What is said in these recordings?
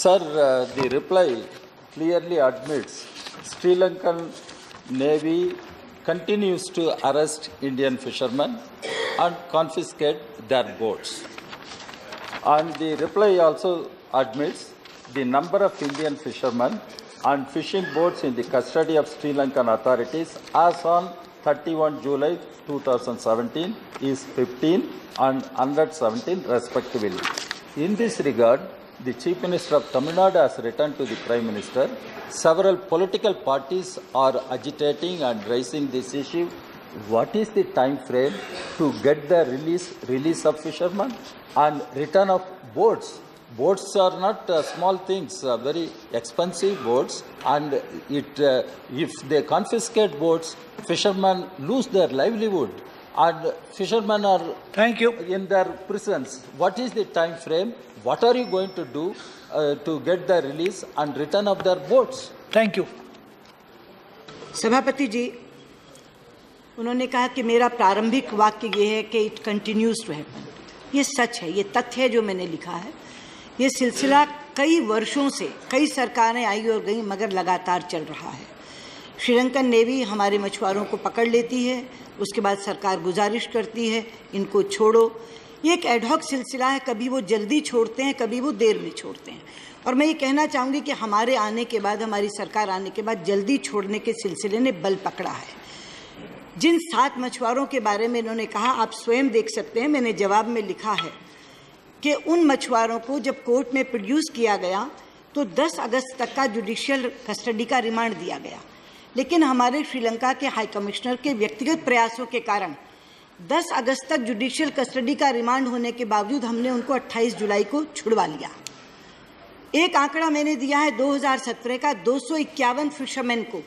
Sir, the reply clearly admits Sri Lankan Navy continues to arrest Indian fishermen and confiscate their boats. And the reply also admits the number of Indian fishermen and fishing boats in the custody of Sri Lankan authorities as on 31 July 2017 is 15 and 117 respectively. In this regard, the Chief Minister of Tamil Nadu has written to the Prime Minister. Several political parties are agitating and raising this issue. What is the time frame to get the release of fishermen and return of boats? Boats are not small things, very expensive boats, and if they confiscate boats, fishermen lose their livelihood, and fishermen are in their prisons. What is the time frame? What are you going to do to get the release and return of their boats? Thank you. सभापति जी, उन्होंने कहा कि मेरा प्रारंभिक वाक्य ये है कि इट कंटिन्यूज टू हैपन। ये सच है, ये तथ्य है जो मैंने लिखा है। ये सिलसिला कई वर्षों से कई सरकारें आई और गई, मगर लगातार चल रहा है। श्रीलंकन नेवी हमारे मछुआरों को पकड़ लेती है, उसके बाद सरकार गुजारिश करती है इनको छोड़ो। ये एक एडहॉक सिलसिला है, कभी वो जल्दी छोड़ते हैं, कभी वो देर में छोड़ते हैं। और मैं ये कहना चाहूँगी कि हमारे आने के बाद, हमारी सरकार आने के बाद जल्दी छोड़ने के सिलसिले ने बल पकड़ा है। जिन 7 मछुआरों के बारे में इन्होंने कहा, आप स्वयं देख सकते हैं, मैंने जवाब में लिखा है कि उन मछुआरों को जब कोर्ट में प्रोड्यूस किया गया तो 10 अगस्त तक का जुडिशियल कस्टडी का रिमांड दिया गया, लेकिन हमारे श्रीलंका के हाई कमिश्नर के व्यक्तिगत प्रयासों के कारण 10 अगस्त तक जुडिशियल कस्टडी का रिमांड होने के बावजूद हमने उनको 28 जुलाई को छुड़वा लिया। एक आंकड़ा मैंने दिया है 2017 का, 251 फिशरमैन को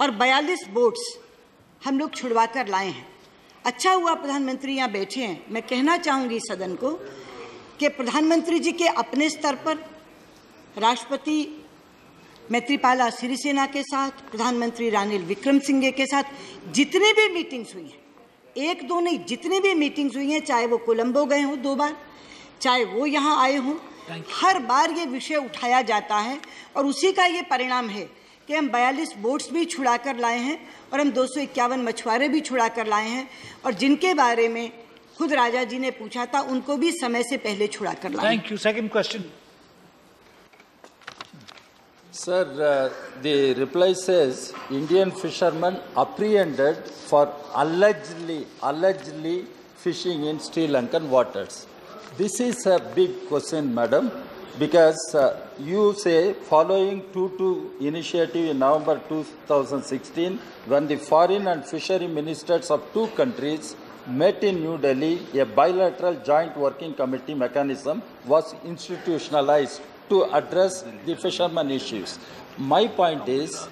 और 42 बोट्स हम लोग छुड़वा कर लाए हैं। अच्छा हुआ प्रधानमंत्री यहाँ बैठे हैं। मैं कहना चाहूँगी सदन को कि प्रधानमंत्री जी के अपने स्तर पर राष्ट्रपति मैत्रीपाला सिरिसेना के साथ, प्रधानमंत्री रानिल विक्रमसिंघे के साथ जितनी भी मीटिंग्स हुई हैं, 1-2 नहीं, जितनी भी मीटिंग्स हुई हैं, चाहे वो कोलंबो गए हों 2 बार, चाहे वो यहाँ आए हों, हर बार ये विषय उठाया जाता है और उसी का ये परिणाम है कि हम 42 बोट्स भी छुड़ा कर लाए हैं और हम 251 मछुआरे भी छुड़ा कर लाए हैं, और जिनके बारे में खुद राजा जी ने पूछा था उनको भी समय से पहले छुड़ा कर लाए। Thank you. Second question. Sir, the reply says Indian fishermen apprehended for allegedly fishing in Sri Lankan waters. This is a big question, madam, because you say following 2-2 initiative in November 2016, when the foreign and fishery ministers of 2 countries met in New Delhi, a bilateral joint working committee mechanism was institutionalized to address the fishermen issues. My point is,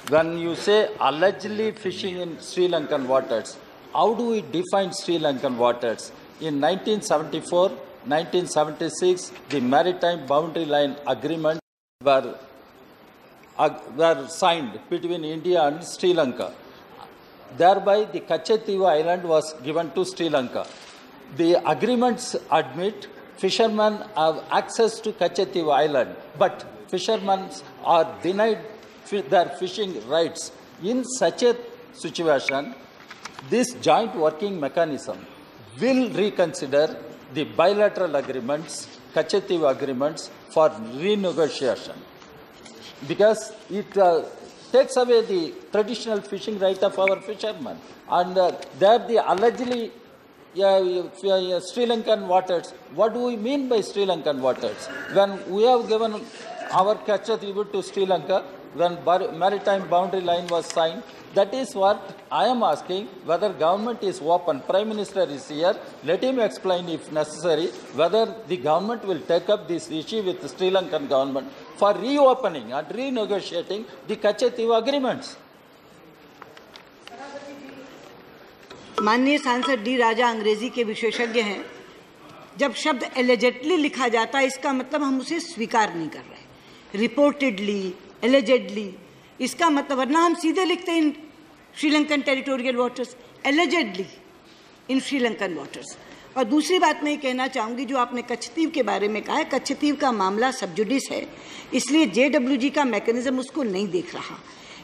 when you say allegedly fishing in Sri Lankan waters, how do we define Sri Lankan waters? In 1974, 1976, the Maritime Boundary Line Agreement were signed between India and Sri Lanka. Thereby, the Kachettivu Island was given to Sri Lanka. The agreements admit fishermen have access to Kachettivu Island, but fishermen are denied their fishing rights. In such a situation, this joint working mechanism will reconsider the bilateral agreements, Kachettivu agreements, for renegotiation, because it takes away the traditional fishing right of our fishermen. And there the allegedly Sri Lankan waters. What do we mean by Sri Lankan waters? When we have given our Kachettivu to Sri Lanka, when maritime boundary line was signed, that is what I am asking, whether government is open. Prime Minister is here. Let him explain, if necessary, whether the government will take up this issue with the Sri Lankan government for reopening and renegotiating the Kachettivu agreements. माननीय सांसद D राजा अंग्रेजी के विशेषज्ञ हैं। जब शब्द allegedly लिखा जाता है, इसका मतलब हम उसे स्वीकार नहीं कर रहे। रिपोर्टेडली, एलिजेडली, इसका मतलब, वरना हम सीधे लिखते हैं इन श्रीलंकन टेरिटोरियल वाटर्स, एलिजेडली इन श्रीलंकन वाटर्स। और दूसरी बात मैं ये कहना चाहूँगी, जो आपने कच्छतीव के बारे में कहा है, कच्छतीव का मामला सब जुडिस है, इसलिए JWG का मैकेनिज्म उसको नहीं देख रहा।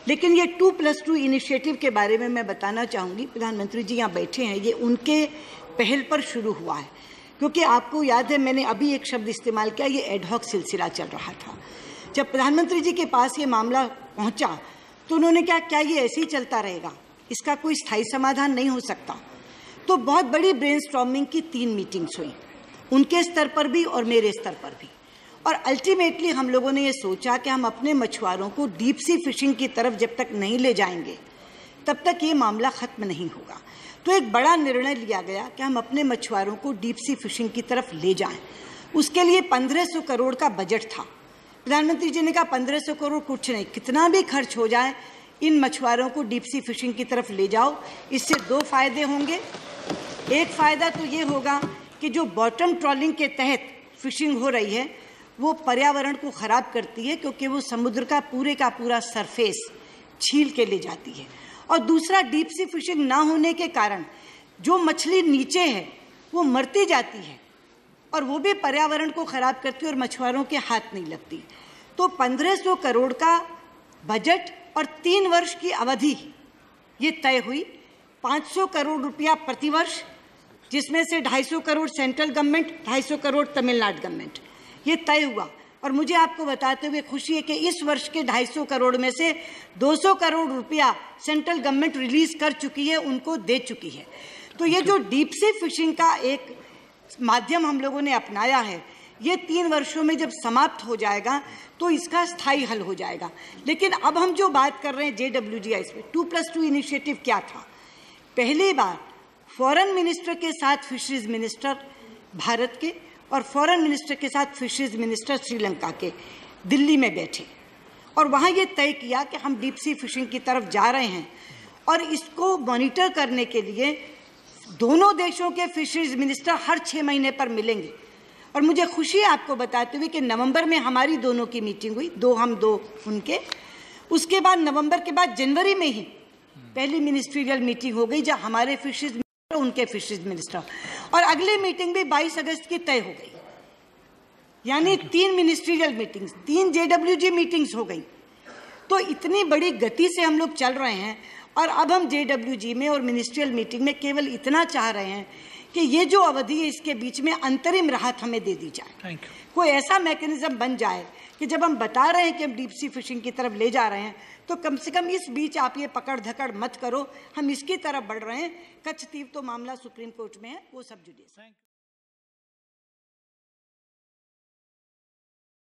लेकिन ये 2+2 इनिशिएटिव के बारे में मैं बताना चाहूँगी, प्रधानमंत्री जी यहाँ बैठे हैं, ये उनके पहल पर शुरू हुआ है, क्योंकि आपको याद है मैंने अभी एक शब्द इस्तेमाल किया, ये एडहॉक सिलसिला चल रहा था। जब प्रधानमंत्री जी के पास ये मामला पहुँचा तो उन्होंने क्या ये ऐसे ही चलता रहेगा, इसका कोई स्थायी समाधान नहीं हो सकता। तो बहुत बड़ी ब्रेनस्टॉर्मिंग की 3 मीटिंग्स हुई, उनके स्तर पर भी और मेरे स्तर पर भी, और अल्टीमेटली हम लोगों ने ये सोचा कि हम अपने मछुआरों को डीप सी फिशिंग की तरफ जब तक नहीं ले जाएंगे तब तक ये मामला ख़त्म नहीं होगा। तो एक बड़ा निर्णय लिया गया कि हम अपने मछुआरों को डीप सी फिशिंग की तरफ ले जाएं। उसके लिए 1500 करोड़ का बजट था। प्रधानमंत्री जी ने कहा 1500 करोड़ कुछ नहीं, कितना भी खर्च हो जाए इन मछुआरों को डीप सी फिशिंग की तरफ ले जाओ। इससे 2 फायदे होंगे। एक फ़ायदा तो ये होगा कि जो बॉटम ट्रॉलिंग के तहत फिशिंग हो रही है वो पर्यावरण को ख़राब करती है, क्योंकि वो समुद्र का पूरा सरफेस छील के ले जाती है। और दूसरा, डीप सी फिशिंग ना होने के कारण जो मछली नीचे है वो मरती जाती है और वो भी पर्यावरण को ख़राब करती है और मछुआरों के हाथ नहीं लगती। तो 1500 करोड़ का बजट और 3 वर्ष की अवधि ये तय हुई। 500 करोड़ रुपया प्रतिवर्ष, जिसमें से 250 crore central government, 250 crore Tamil Nadu government, ये तय हुआ। और मुझे आपको बताते हुए खुशी है कि इस वर्ष के 250 करोड़ में से 200 करोड़ रुपया सेंट्रल गवर्नमेंट रिलीज कर चुकी है, उनको दे चुकी है। तो ये जो डीप सी फिशिंग का एक माध्यम हम लोगों ने अपनाया है, ये 3 वर्षों में जब समाप्त हो जाएगा तो इसका स्थायी हल हो जाएगा। लेकिन अब हम जो बात कर रहे हैं JWGIS पे, 2+2 इनिशिएटिव क्या था? पहली बार फॉरेन मिनिस्टर के साथ फिशरीज मिनिस्टर भारत के और फॉरेन मिनिस्टर के साथ फिशरीज मिनिस्टर श्रीलंका के दिल्ली में बैठे और वहाँ ये तय किया कि हम डीप सी फिशिंग की तरफ जा रहे हैं और इसको मॉनिटर करने के लिए दोनों देशों के फिशरीज मिनिस्टर हर 6 महीने पर मिलेंगे। और मुझे खुशी है आपको बताते हुए कि नवंबर में हमारी दोनों की मीटिंग हुई, 2 हम 2 उनके। उसके बाद नवंबर के बाद जनवरी में ही पहली मिनिस्ट्रियल मीटिंग हो गई, जहाँ हमारे फिशरीज मिनिस्टर, उनके फिशरीज मिनिस्टर, और अगली मीटिंग भी 22 अगस्त की तय हो गई। यानी 3 मिनिस्ट्रियल मीटिंग्स, 3 JWG मीटिंग्स हो गई। तो इतनी बड़ी गति से हम लोग चल रहे हैं और अब हम JWG में और मिनिस्ट्रियल मीटिंग में केवल इतना चाह रहे हैं कि ये जो अवधि है इसके बीच में अंतरिम राहत हमें दे दी जाए। कोई ऐसा मैकेनिज्म बन जाए कि जब हम बता रहे हैं कि हम डीप सी फिशिंग की तरफ ले जा रहे हैं तो कम से कम इस बीच आप ये पकड़ धकड़ मत करो, हम इसकी तरफ बढ़ रहे हैं। कच्छतीव तो मामला सुप्रीम कोर्ट में है, वो सब जुडिस।